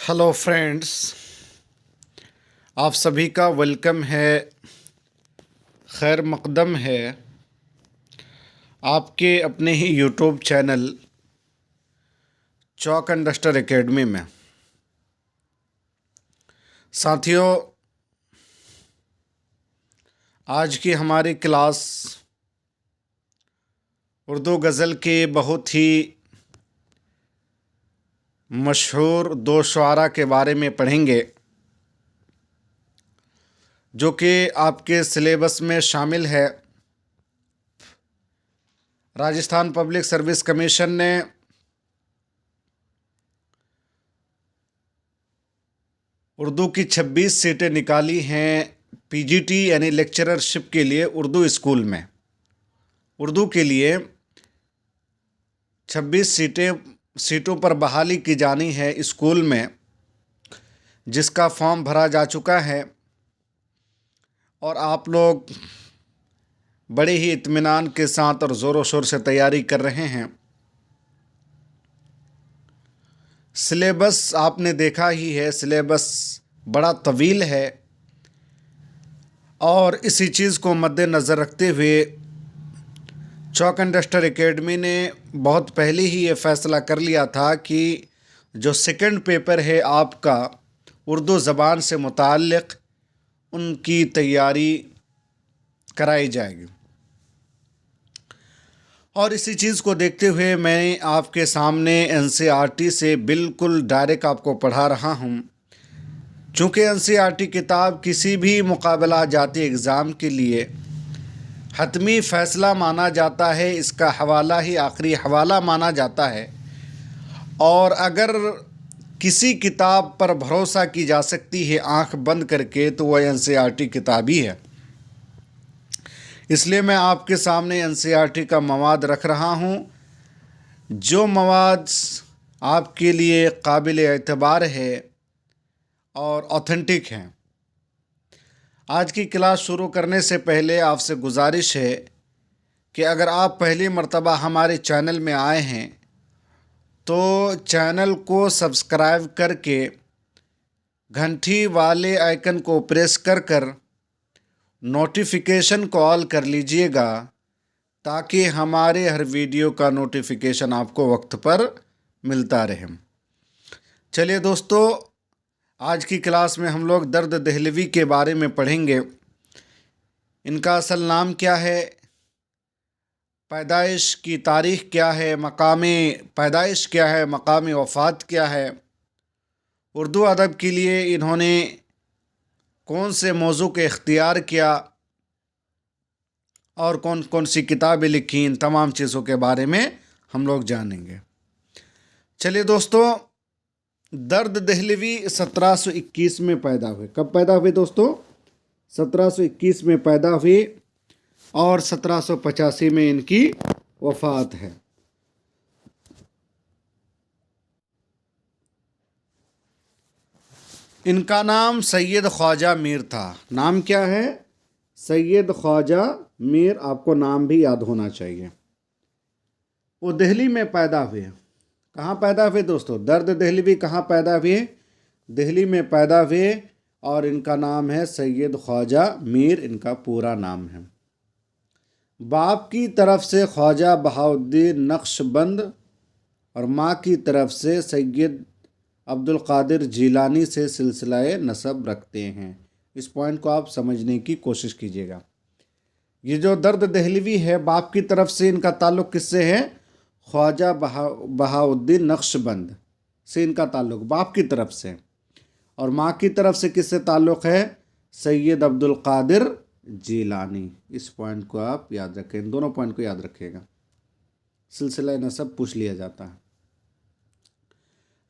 Hello friends, आप सभी का वेलकम है, खैर मकदम है आपके अपने ही YouTube channel chalk and duster academy में। साथियों, आज की हमारी क्लास उर्दू गज़ल के बहुत ही मशहूर दो शुआरा के बारे में पढ़ेंगे जो कि आपके सिलेबस में शामिल है। राजस्थान पब्लिक सर्विस कमीशन ने उर्दू की 26 सीटें निकाली हैं पीजीटी यानी लेक्चररशिप के लिए उर्दू स्कूल में। उर्दू के लिए 26 सीटों पर बहाली की जानी है स्कूल में, जिसका फॉर्म भरा जा चुका है और आप लोग बड़े ही इत्मीनान के साथ और ज़ोरों शोर से तैयारी कर रहे हैं। सिलेबस आपने देखा ही है, सिलेबस बड़ा तवील है और इसी चीज़ को मद्देनज़र रखते हुए चॉक एंड डस्टर एकेडमी ने बहुत पहले ही ये फ़ैसला कर लिया था कि जो सेकंड पेपर है आपका उर्दू ज़बान से मुताल्लिक़, उनकी तैयारी कराई जाएगी। और इसी चीज़ को देखते हुए मैं आपके सामने एनसीईआरटी से बिल्कुल डायरेक्ट आपको पढ़ा रहा हूँ। चूँकि एनसीईआरटी किताब किसी भी मुकाबला जाती एग्ज़ाम के लिए हतमी फ़ैसला माना जाता है, इसका हवाला ही आखिरी हवाला माना जाता है और अगर किसी किताब पर भरोसा की जा सकती है आंख बंद करके तो वह एनसीईआरटी किताब ही है। इसलिए मैं आपके सामने एनसीईआरटी का मवाद रख रहा हूँ, जो मवाद आपके लिए काबिल एतबार है और ऑथेंटिक है। आज की क्लास शुरू करने से पहले आपसे गुजारिश है कि अगर आप पहली मर्तबा हमारे चैनल में आए हैं तो चैनल को सब्सक्राइब करके घंटी वाले आइकन को प्रेस कर नोटिफिकेशन को ऑल कर लीजिएगा, ताकि हमारे हर वीडियो का नोटिफिकेशन आपको वक्त पर मिलता रहे। चलिए दोस्तों, आज की क्लास में हम लोग दर्द दहलवी के बारे में पढ़ेंगे। इनका असल नाम क्या है, पैदाइश की तारीख़ क्या है, मकामे पैदाइश क्या है, मकामे वफ़ात क्या है, उर्दू अदब के लिए इन्होंने कौन से मौजू को इख्तियार किया और कौन कौन सी किताबें लिखी, इन तमाम चीज़ों के बारे में हम लोग जानेंगे। चलिए दोस्तों, दर्द दहलवी 1721 में पैदा हुए। कब पैदा हुए दोस्तों? 1721 में पैदा हुए और 1785 में इनकी वफ़ात है। इनका नाम सैयद ख्वाजा मीर था। नाम क्या है? सैयद ख्वाजा मीर। आपको नाम भी याद होना चाहिए। वो दिल्ली में पैदा हुए। कहाँ पैदा हुए दोस्तों? दर्द दहलवी कहाँ पैदा हुए? दिल्ली में पैदा हुए और इनका नाम है सैयद ख्वाजा मीर, इनका पूरा नाम है। बाप की तरफ से ख्वाजा बहाउद्दीन नक्शबंद और माँ की तरफ से सैयद अब्दुल कादिर जीलानी से सिलसिलाए नसब रखते हैं। इस पॉइंट को आप समझने की कोशिश कीजिएगा। ये जो दर्द दहलवी है, बाप की तरफ से इनका ताल्लुक़ किससे है? ख्वाजा बहाउद्दीन नक्शबंद से इनका ताल्लुक़ बाप की तरफ से। और माँ की तरफ से किससे ताल्लुक़ है? सैयद अब्दुल कादिर जीलानी। इस पॉइंट को आप याद रखें, इन दोनों पॉइंट को याद रखिएगा, सिलसिला नसब पूछ लिया जाता है।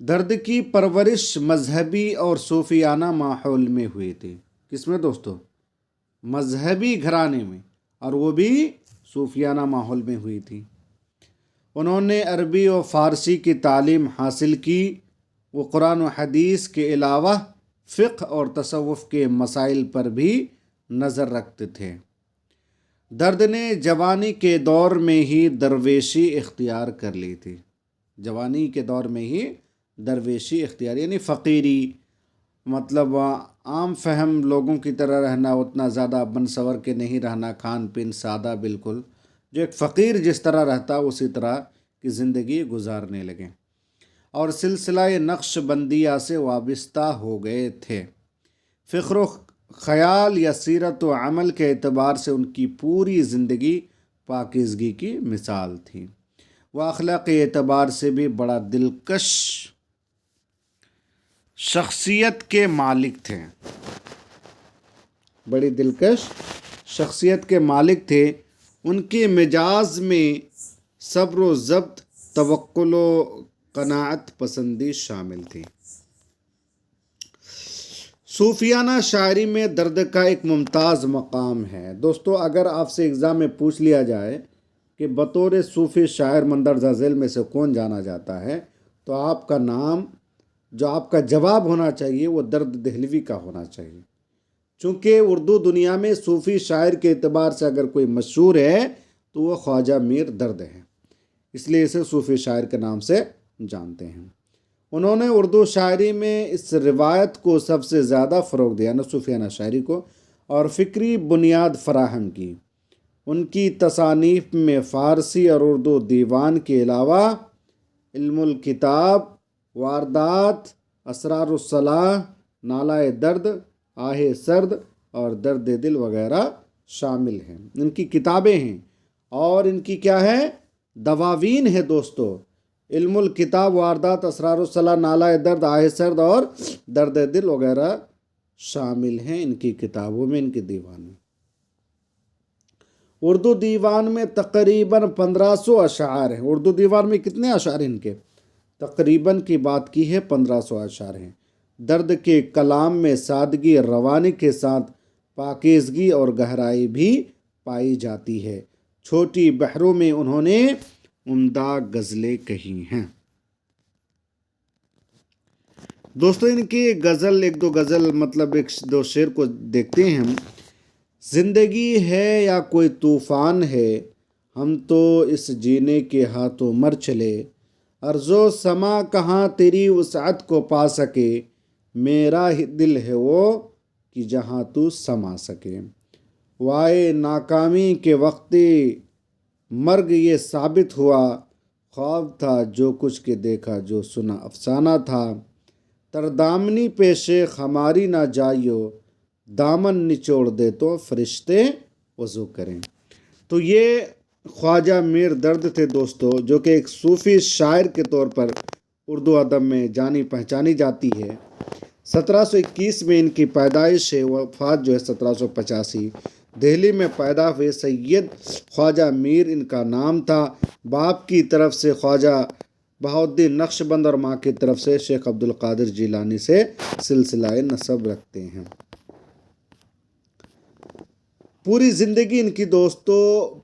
दर्द की परवरिश मजहबी और सूफियाना माहौल में हुई थी। किसमें दोस्तों? मजहबी घराने में, और वो भी सूफियाना माहौल में हुई थी। उन्होंने अरबी और फ़ारसी की तालीम हासिल की। वो कुरान और हदीस के अलावा फ़िक़्ह और तसव्वुफ़ के मसाइल पर भी नज़र रखते थे। दर्द ने जवानी के दौर में ही दरवेशी इख्तियार कर ली थी। जवानी के दौर में ही درویشی اختیار یعنی فقیری، مطلب عام فہم لوگوں کی طرح رہنا، اتنا زیادہ بن سور کے نہیں رہنا، کھان پین سادہ بالکل، جو ایک فقیر جس طرح رہتا اسی طرح کی زندگی گزارنے لگے، اور سلسلہ نقش بندیہ سے وابستہ ہو گئے تھے۔ فکر و خیال یا سیرت و عمل کے اعتبار سے ان کی پوری زندگی پاکیزگی کی مثال تھی۔ وہ اخلاقی اعتبار سے بھی بڑا دلکش شخصیت کے مالک تھے، بڑی دلکش شخصیت کے مالک تھے۔ ان کے مزاج میں صبر و ضبط، توکل و قناعت پسندی شامل تھی۔ صوفیانہ شاعری میں درد کا ایک ممتاز مقام ہے۔ دوستو، اگر آپ سے ایگزام میں پوچھ لیا جائے کہ بطور صوفی شاعر مندرجہ ذیل میں سے کون جانا جاتا ہے، تو آپ کا نام، جو آپ کا جواب ہونا چاہیے، وہ درد دہلوی کا ہونا چاہیے، چونکہ اردو دنیا میں صوفی شاعر کے اعتبار سے اگر کوئی مشہور ہے تو وہ خواجہ میر درد ہے، اس لیے اسے صوفی شاعر کے نام سے جانتے ہیں۔ انہوں نے اردو شاعری میں اس روایت کو سب سے زیادہ فروغ دیا، صوفیانہ شاعری کو، اور فکری بنیاد فراہم کی۔ ان کی تصانیف میں فارسی اور اردو دیوان کے علاوہ علم الکتاب، واردات، اسرار الصلاح، نالہ درد، آہ سرد اور درد دل وغیرہ شامل ہیں۔ ان کی کتابیں ہیں، اور ان کی کیا ہے؟ دواوین ہے دوستو۔ علم الکتاب، واردات، اسرار الصلاح، نالہ درد، آہ سرد اور درد دل وغیرہ شامل ہیں ان کی کتابوں میں، ان کے دیوان میں۔ اردو دیوان میں تقریباً 1500 اشعار ہیں۔ اردو دیوان میں کتنے اشعار ہیں ان کے؟ تقریباً کی بات کی ہے 1500 اشعار ہیں۔ درد کے کلام میں سادگی، روانی کے ساتھ پاکیزگی اور گہرائی بھی پائی جاتی ہے۔ چھوٹی بحروں میں انہوں نے عمدہ غزلیں کہی ہیں۔ دوستو، ان کی غزل، ایک دو غزل، مطلب ایک دو شعر کو دیکھتے ہیں ہم۔ زندگی ہے یا کوئی طوفان ہے، ہم تو اس جینے کے ہاتھوں مر چلے، ارض و سما کہاں تیری وسعت کو پا سکے، میرا ہی دل ہے وہ کہ جہاں تو سما سکے۔ وائے ناکامی کے وقت مرگ یہ ثابت ہوا، خواب تھا جو کچھ کے دیکھا جو سنا افسانہ تھا، تردامنی پیشے ہماری نہ جائیو، دامن نچوڑ دے تو فرشتے وضو کریں۔ تو یہ خواجہ میر درد تھے دوستو، جو کہ ایک صوفی شاعر کے طور پر اردو ادب میں جانی پہچانی جاتی ہے۔ 1721 میں ان کی پیدائش ہے، وفات جو ہے 1785۔ دہلی میں پیدا ہوئے، سید خواجہ میر ان کا نام تھا۔ باپ کی طرف سے خواجہ بہاؤالدین نقشبند اور ماں کی طرف سے شیخ عبد القادر جیلانی سے سلسلہ نسب رکھتے ہیں۔ پوری زندگی ان کی دوستو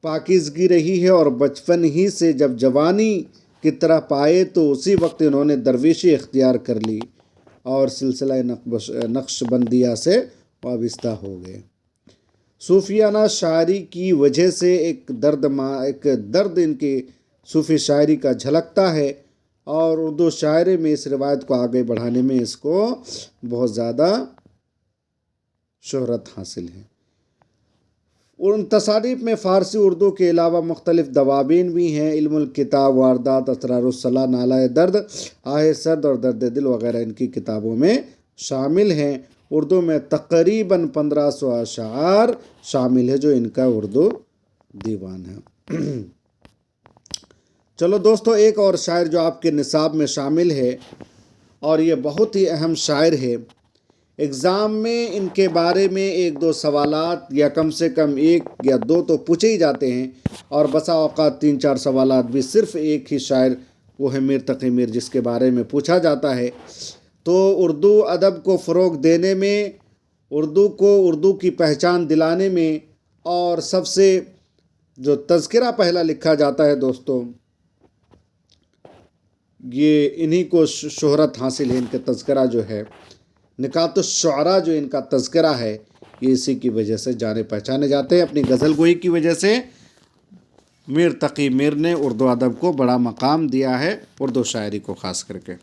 پاکیزگی رہی ہے، اور بچپن ہی سے جب جوانی کی طرح پائے تو اسی وقت انہوں نے درویشی اختیار کر لی اور سلسلہ نقش بندیہ سے وابستہ ہو گئے۔ صوفیانہ شاعری کی وجہ سے ایک درد ان کی صوفی شاعری کا جھلکتا ہے، اور اردو شاعری میں اس روایت کو آگے بڑھانے میں اس کو بہت زیادہ شہرت حاصل ہے۔ ان تصانیف میں فارسی اردو کے علاوہ مختلف دواوین بھی ہیں۔ علم الکتاب، واردات، اسرار الصلاح، نالہ درد، آہ سرد اور درد دل وغیرہ ان کی کتابوں میں شامل ہیں۔ اردو میں تقریباً 1500 اشعار شامل ہے جو ان کا اردو دیوان ہے۔ چلو دوستو، ایک اور شاعر جو آپ کے نصاب میں شامل ہے، اور یہ بہت ہی اہم شاعر ہے، ایگزام میں ان کے بارے میں ایک دو سوالات یا کم سے کم ایک یا دو تو پوچھے ہی جاتے ہیں، اور بسا اوقات 3-4 سوالات بھی صرف ایک ہی شاعر، وہ ہے میر تقی میر، جس کے بارے میں پوچھا جاتا ہے۔ تو اردو ادب کو فروغ دینے میں، اردو کی پہچان دلانے میں، اور سب سے جو تذکرہ پہلا لکھا جاتا ہے دوستو، یہ انہی کو شہرت حاصل ہے۔ ان کا تذکرہ جو ہے، نکات الشعراء جو ان کا تذکرہ ہے، یہ اسی کی وجہ سے جانے پہچانے جاتے ہیں۔ اپنی غزل گوئی کی وجہ سے میر تقی میر نے اردو ادب کو بڑا مقام دیا ہے، اردو شاعری کو خاص کر کے۔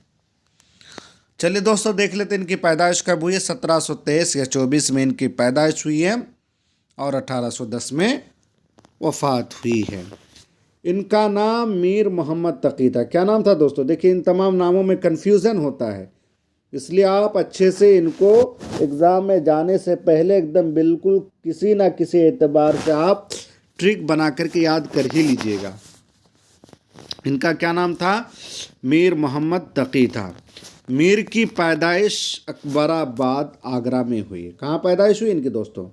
चलिए दोस्तों देख लेते हैं इनकी पैदाइश कब हुई है। 1723 या 24 में इनकी पैदाइश हुई है और 1810 में वफ़ात हुई है। इनका नाम मीर मोहम्मद तकी था। क्या नाम था दोस्तों? देखिए इन तमाम नामों में कन्फ्यूज़न होता है, इसलिए आप अच्छे से इनको एग्ज़ाम में जाने से पहले एकदम बिल्कुल किसी ना किसी एतबार से आप ट्रिक बना करके याद कर ही लीजिएगा। इनका क्या नाम था? मीर मोहम्मद तकी था। मीर की पैदाइश अकबराबाद आगरा में हुई। कहाँ पैदाइश हुई इनकी दोस्तों?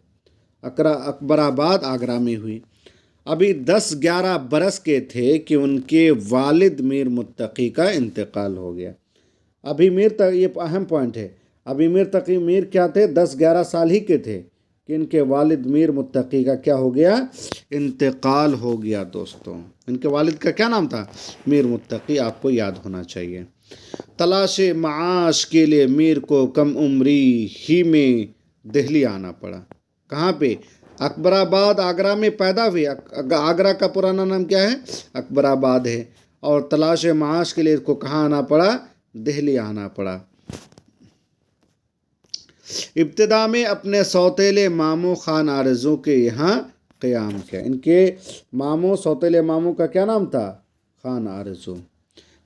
अकबराबाद आगरा में हुई। अभी 10-11 बरस के थे कि उनके वालिद मीर मुत्तकी का इंतकाल हो गया। अभी ये अहम पॉइंट है, अभी मीर तकी मीर क्या थे? 10-11 साल ही के थे कि इनके वालिद मीर मुत्तकी का क्या हो गया? इंतकाल हो गया दोस्तों। इनके वालिद का क्या नाम था? मीर मुत्तकी, आपको याद होना चाहिए। तलाश माश के लिए मीर को कम उम्री ही में दिल्ली आना पड़ा। कहाँ पे? अकबराबाद आगरा में पैदा हुए। आगरा का पुराना नाम क्या है? अकबराबाद है। और तलाश माश के लिए इसको कहाँ आना पड़ा? दिल्ली आना पड़ा। इब्तिदा में अपने सौतेले मामू खान आरज़ू के यहाँ क़याम किया। इनके मामू, सौतेले मामू का क्या नाम था? खान आरज़ू।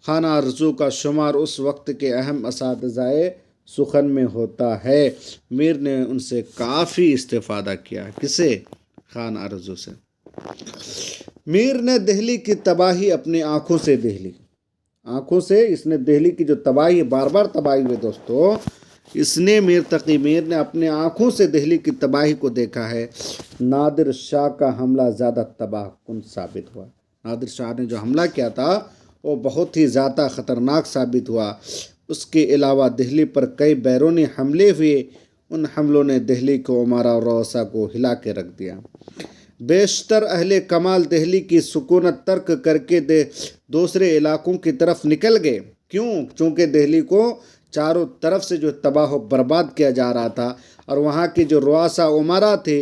खान आरज़ू का शुमार उस वक्त के अहम असातिज़ाए सुखन में होता है। मीर ने उनसे काफ़ी इस्तिफ़ादा किया। किसे? खान आरज़ू से। मीर ने दिल्ली की तबाही अपनी आँखों से देखी। आँखों से इसने दिल्ली की जो तबाही, बार बार तबाही हुई दोस्तों, इसने मीर तकी मीर ने अपने आँखों से दिल्ली की तबाही को देखा है। नादिर शाह का हमला ज़्यादा तबाह कुन साबित हुआ। नादिर शाह ने जो हमला किया था वो बहुत ही ज़्यादा ख़तरनाक साबित हुआ। उसके अलावा दिल्ली पर कई बैरूनी हमले हुए। उन हमलों ने दिल्ली को उमारा और रौसा को हिला के रख दिया। बेशतर अहले कमाल दिल्ली की सुकूनत तर्क करके दूसरे इलाकों की तरफ निकल गए। क्यों? चूँकि दिल्ली को चारों तरफ से जो तबाह बर्बाद किया जा रहा था और वहाँ के जो रुआसा उमरा थे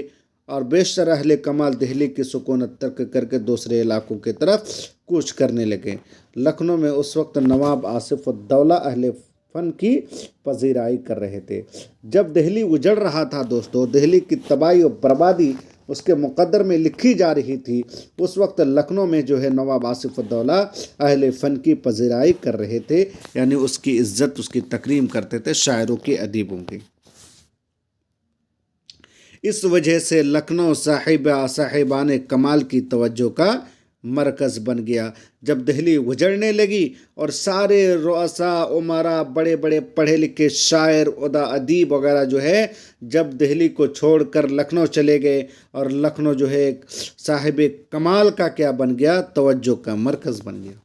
और बेशतर अहले कमाल दिल्ली की सुकूनत तर्क करके दूसरे इलाकों की तरफ कूच करने लगे। लखनऊ में उस वक्त नवाब आसिफ उद्दौला अहले फ़न की पजीराई कर रहे थे। जब दिल्ली उजड़ रहा था दोस्तों, दिल्ली की तबाही और बर्बादी उसके मुकद्दर में लिखी जा रही थी, उस वक्त लखनऊ में जो है नवाब आसिफ उद्दौला अहले फ़न की पजीराई कर रहे थे, यानी उसकी इज़्ज़त, उसकी तकरीम करते थे, शायरों की, अदीबों की। इस वजह से लखनऊ साहिबान कमाल की तवज्जो का मरकज़ बन गया। जब दिल्ली उजड़ने लगी और सारे रुआसा उमरा, बड़े बड़े पढ़े लिखे शायर, उदा, अदीब वगैरह जो है जब दिल्ली को छोड़कर लखनऊ चले गए और लखनऊ जो है एक साहिब कमाल का क्या बन गया? तवज्जो का मरकज़ बन गया।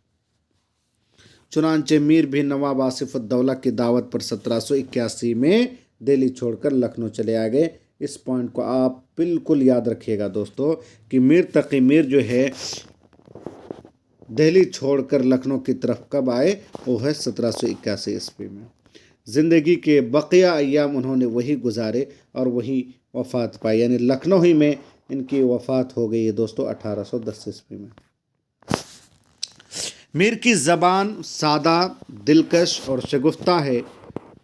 चुनांचे मीर भी नवाब आसिफ उद्दौला की दावत पर 1781 में दिल्ली छोड़कर लखनऊ चले आ गए। इस पॉइंट को आप बिल्कुल याद रखिएगा दोस्तों कि मीर तकी मीर जो है दिल्ली छोड़कर लखनऊ की तरफ कब आए? वो है 1781 ईस्वी में। ज़िंदगी के बकिया अय्याम उन्होंने वही गुजारे और वही वफ़ात पाई, यानी लखनऊ ही में इनकी वफ़ात हो गई है दोस्तों 1810 ईस्वी में। मीर की ज़बान सादा, दिलकश और शगुफ्ता है।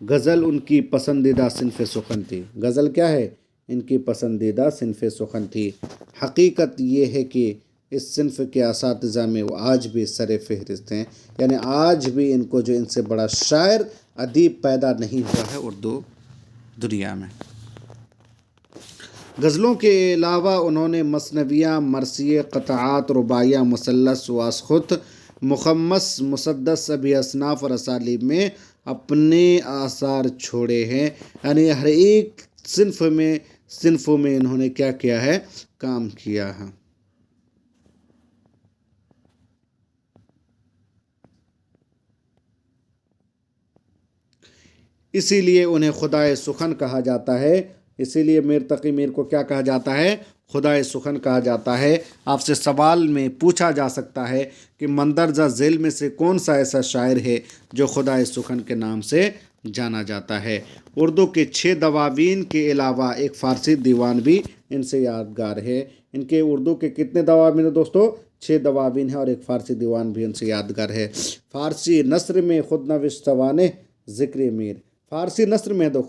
गज़ल उनकी पसंदीदा सिन्फ़ सुखन थी। गज़ल क्या है? इनकी पसंदीदा सिन्फ़ सुखन थी। हकीकत ये है कि इस सिन्फ़ के असातिज़ा में वो आज भी सरे फ़हरिस्त हैं, यानी आज भी इनको जो इनसे बड़ा शायर अदीब पैदा नहीं हुआ है उर्दू दुनिया में। गज़लों के अलावा उन्होंने मसनवियाँ, मरसिए, क़ताआत, रुबाइयाँ, मुसल्लस, वासख़ुत, मुखम्मस, मुसद्दस, सभी असनाफ़ और असालीब में अपने आसार छोड़े हैं, यानी हर एक सिन्फ़ों में इन्होंने क्या किया है? काम किया है। इसीलिए उन्हें खुदाए सुखन कहा जाता है। इसीलिए मीर तकी मीर को क्या कहा जाता है? खुदाए सुखन कहा जाता है। आपसे सवाल में पूछा जा सकता है कि मंदरजा झेल में से कौन सा ऐसा शायर है जो खुदाए सुखन के नाम से जाना जाता है। उर्दू के 6 दवावीन के अलावा एक फ़ारसी दीवान भी इनसे यादगार है। इनके उर्दू के कितने दवावीन हैं दोस्तों? 6 दवावीन है और एक फ़ारसी दीवान भी इनसे यादगार है। फ़ारसी नस्र में खुद नविश सवाने ذکر میر۔ فارسی نثر میں تو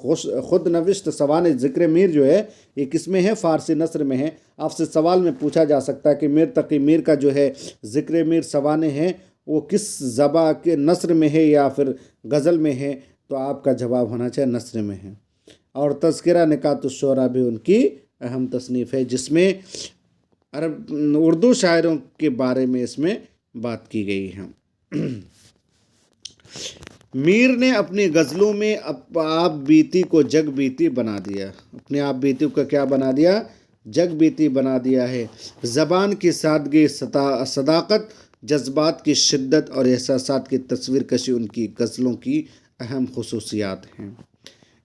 خود نوشت سوانح ذکر میر جو ہے یہ کس میں ہے؟ فارسی نثر میں ہے۔ آپ سے سوال میں پوچھا جا سکتا ہے کہ میر تقی میر کا جو ہے ذکر میر سوانح ہے وہ کس زبان کے نثر میں ہے یا پھر غزل میں ہے؟ تو آپ کا جواب ہونا چاہیے نثر میں ہے۔ اور تذکرہ نکات الشعراء بھی ان کی اہم تصنیف ہے جس میں اردو شاعروں کے بارے میں اس میں بات کی گئی ہے۔ میر نے اپنی غزلوں میں آپ بیتی کو جگ بیتی بنا دیا، اپنے آپ بیتی کو کیا بنا دیا؟ جگ بیتی بنا دیا ہے۔ زبان کی سادگی، صداقت، جذبات کی شدت اور احساسات کی تصویر کشی ان کی غزلوں کی اہم خصوصیات ہیں۔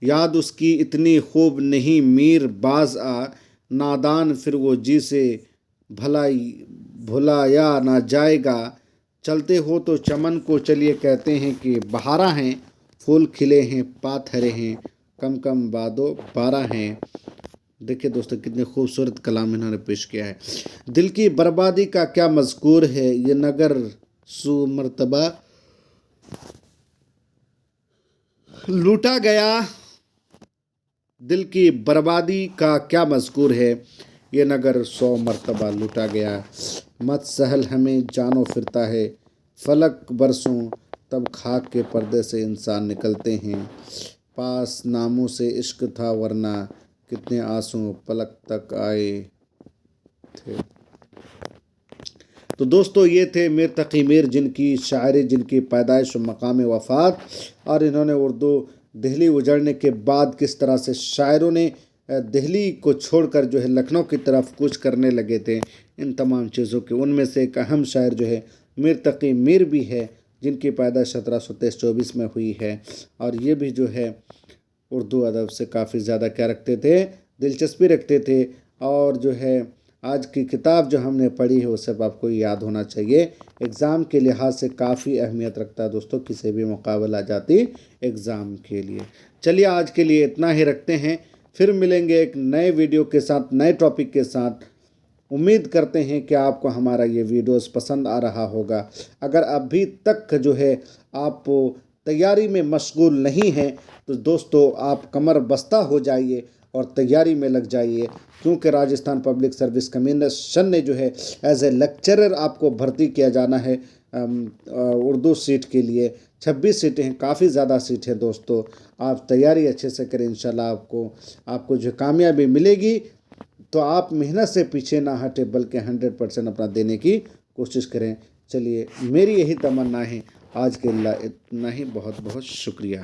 یاد اس کی اتنی خوب نہیں میر باز آ، نادان پھر وہ جی سے بھلایا نہ جائے گا۔ چلتے ہو تو چمن کو چلیے کہتے ہیں کہ بہارا ہیں، پھول کھلے ہیں، پات ہرے ہیں، کم کم بادو بارہ ہیں۔ دیکھیں دوستو کتنے خوبصورت کلام انہوں نے پیش کیا ہے۔ دل کی بربادی کا کیا مذکور ہے، یہ نگر سو مرتبہ لوٹا گیا۔ دل کی بربادی کا کیا مذکور ہے، یہ نگر 100 مرتبہ لوٹا گیا۔ مت سہل ہمیں جانو پھرتا ہے، فلک برسوں تب خاک کے پردے سے انسان نکلتے ہیں۔ پاس ناموں سے عشق تھا ورنہ کتنے آنسو پلک تک آئے تھے۔ تو دوستو یہ تھے میر تقی میر جن کی شاعری، جن کی پیدائش و مقام وفات، اور انہوں نے اردو دہلی اجڑنے کے بعد کس طرح سے شاعروں نے دہلی کو چھوڑ کر جو ہے لکھنؤ کی طرف کوچ کرنے لگے تھے، ان تمام چیزوں کے ان میں سے ایک اہم شاعر جو ہے میر تقی میر بھی ہے جن کی پیدائش 1723-24 میں ہوئی ہے، اور یہ بھی جو ہے اردو ادب سے کافی زیادہ کیا رکھتے تھے، دلچسپی رکھتے تھے، اور جو ہے آج کی کتاب جو ہم نے پڑھی ہے وہ سب آپ کو یاد ہونا چاہیے، ایگزام کے لحاظ سے کافی اہمیت رکھتا ہے دوستوں کسی بھی مقابلہ جاتی ایگزام کے لیے۔ چلیے آج کے لیے اتنا ہی رکھتے ہیں، پھر ملیں گے ایک نئے ویڈیو کے ساتھ، نئے ٹاپک کے ساتھ۔ امید کرتے ہیں کہ آپ کو ہمارا یہ ویڈیوز پسند آ رہا ہوگا۔ اگر ابھی تک جو ہے آپ تیاری میں مشغول نہیں ہیں تو دوستو آپ کمر بستہ ہو جائیے اور تیاری میں لگ جائیے، کیونکہ راجستھان پبلک سروس کمیشن نے جو ہے ایز اے لیکچرر آپ کو بھرتی کیا جانا ہے اردو سیٹ کے لیے۔ 26 سیٹیں ہیں، کافی زیادہ سیٹ ہیں دوستو، آپ تیاری اچھے سے کریں، انشاءاللہ آپ کو جو کامیابی ملے گی۔ تو آپ محنت سے پیچھے نہ ہٹیں بلکہ 100% اپنا دینے کی کوشش کریں۔ چلیے میری یہی تمنا ہے، آج کے لیے اتنا ہی، بہت بہت شکریہ۔